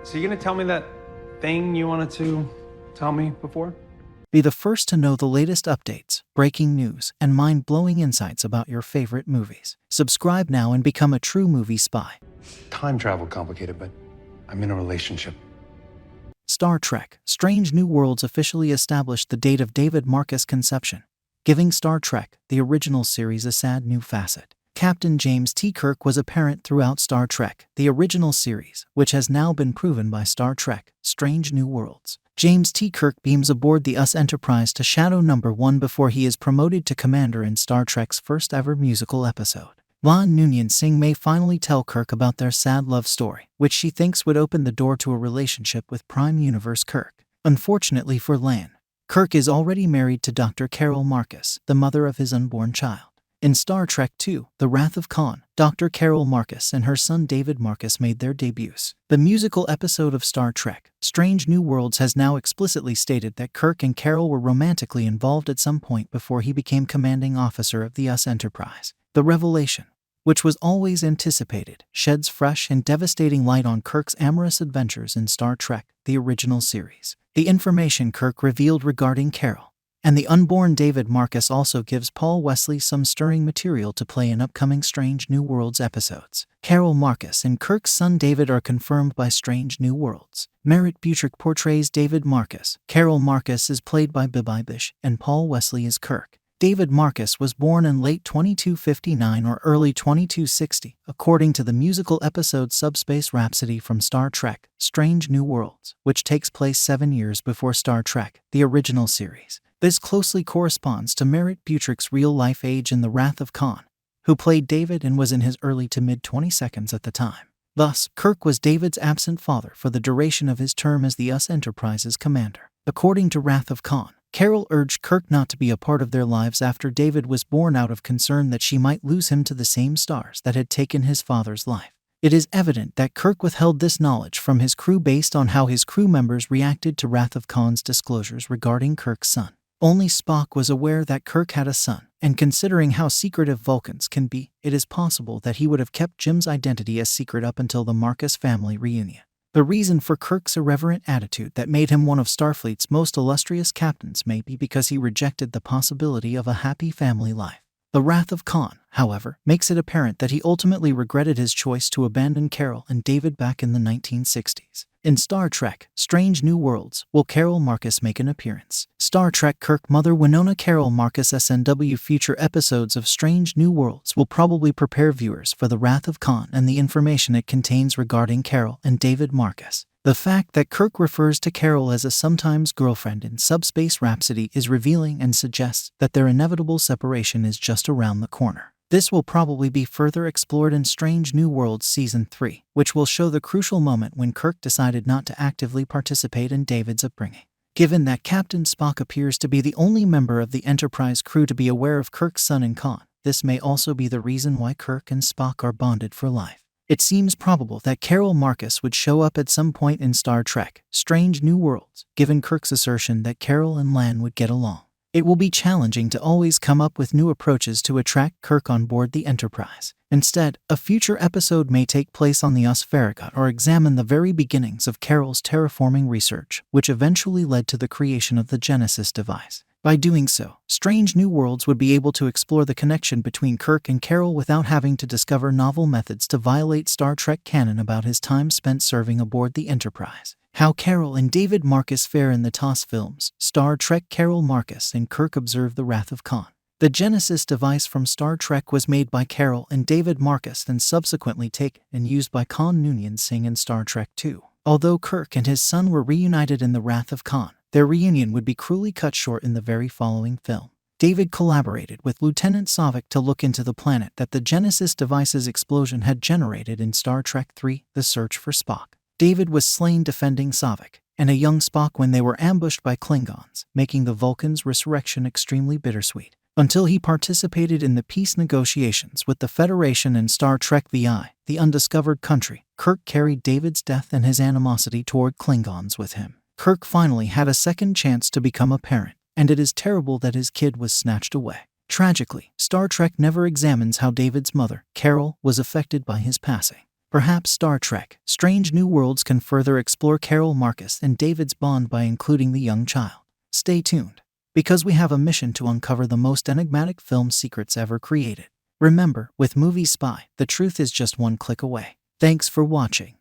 So you gonna tell me that thing you wanted to tell me before? Be the first to know the latest updates, breaking news, and mind-blowing insights about your favorite movies. Subscribe now and become a true movie spy. Time travel complicated, but I'm in a relationship. Star Trek: Strange New Worlds officially established the date of David Marcus' conception, giving Star Trek, the original series, a sad new facet. Captain James T. Kirk was apparent throughout Star Trek, the original series, which has now been proven by Star Trek: Strange New Worlds. James T. Kirk beams aboard the USS Enterprise to Shadow Number 1 before he is promoted to Commander in Star Trek's first ever musical episode. Noonien-Singh may finally tell Kirk about their sad love story, which she thinks would open the door to a relationship with Prime Universe Kirk. Unfortunately for Lan, Kirk is already married to Dr. Carol Marcus, the mother of his unborn child. In Star Trek II: The Wrath of Khan, Dr. Carol Marcus and her son David Marcus made their debuts. The musical episode of Star Trek: Strange New Worlds has now explicitly stated that Kirk and Carol were romantically involved at some point before he became commanding officer of the USS Enterprise. The revelation, which was always anticipated, sheds fresh and devastating light on Kirk's amorous adventures in Star Trek, the original series. The information Kirk revealed regarding Carol and the unborn David Marcus also gives Paul Wesley some stirring material to play in upcoming Strange New Worlds episodes. Carol Marcus and Kirk's son David are confirmed by Strange New Worlds. Merritt Butrick portrays David Marcus. Carol Marcus is played by Bibi Bish, and Paul Wesley is Kirk. David Marcus was born in late 2259 or early 2260, according to the musical episode Subspace Rhapsody from Star Trek: Strange New Worlds, which takes place 7 years before Star Trek, the original series. This closely corresponds to Merritt Butrick's real-life age in The Wrath of Khan, who played David and was in his early to mid-22s at the time. Thus, Kirk was David's absent father for the duration of his term as the USS Enterprise's commander. According to Wrath of Khan, Carol urged Kirk not to be a part of their lives after David was born out of concern that she might lose him to the same stars that had taken his father's life. It is evident that Kirk withheld this knowledge from his crew based on how his crew members reacted to Wrath of Khan's disclosures regarding Kirk's son. Only Spock was aware that Kirk had a son, and considering how secretive Vulcans can be, it is possible that he would have kept Jim's identity as secret up until the Marcus family reunion. The reason for Kirk's irreverent attitude that made him one of Starfleet's most illustrious captains may be because he rejected the possibility of a happy family life. The Wrath of Khan, however, makes it apparent that he ultimately regretted his choice to abandon Carol and David back in the 1960s. In Star Trek: Strange New Worlds, will Carol Marcus make an appearance? Star Trek Kirk mother Winona Carol Marcus SNW future episodes of Strange New Worlds will probably prepare viewers for The Wrath of Khan and the information it contains regarding Carol and David Marcus. The fact that Kirk refers to Carol as a sometimes girlfriend in Subspace Rhapsody is revealing and suggests that their inevitable separation is just around the corner. This will probably be further explored in Strange New Worlds Season 3, which will show the crucial moment when Kirk decided not to actively participate in David's upbringing. Given that Captain Spock appears to be the only member of the Enterprise crew to be aware of Kirk's son and Khan, this may also be the reason why Kirk and Spock are bonded for life. It seems probable that Carol Marcus would show up at some point in Star Trek: Strange New Worlds, given Kirk's assertion that Carol and Lan would get along. It will be challenging to always come up with new approaches to attract Kirk on board the Enterprise. Instead, a future episode may take place on the USS Farragut or examine the very beginnings of Carol's terraforming research, which eventually led to the creation of the Genesis device. By doing so, Strange New Worlds would be able to explore the connection between Kirk and Carol without having to discover novel methods to violate Star Trek canon about his time spent serving aboard the Enterprise. How Carol and David Marcus fare in the TOS films. Star Trek: Carol Marcus and Kirk observe The Wrath of Khan. The Genesis device from Star Trek was made by Carol and David Marcus and subsequently taken and used by Khan Noonien-Singh in Star Trek II. Although Kirk and his son were reunited in The Wrath of Khan, their reunion would be cruelly cut short in the very following film. David collaborated with Lieutenant Saavik to look into the planet that the Genesis device's explosion had generated in Star Trek III: The Search for Spock. David was slain defending Saavik and a young Spock when they were ambushed by Klingons, making the Vulcans' resurrection extremely bittersweet. Until he participated in the peace negotiations with the Federation in Star Trek VI: The Undiscovered Country, Kirk carried David's death and his animosity toward Klingons with him. Kirk finally had a second chance to become a parent, and it is terrible that his kid was snatched away. Tragically, Star Trek never examines how David's mother, Carol, was affected by his passing. Perhaps Star Trek: Strange New Worlds can further explore Carol Marcus and David's bond by including the young child. Stay tuned, because we have a mission to uncover the most enigmatic film secrets ever created. Remember, with Movie Spy, the truth is just one click away. Thanks for watching.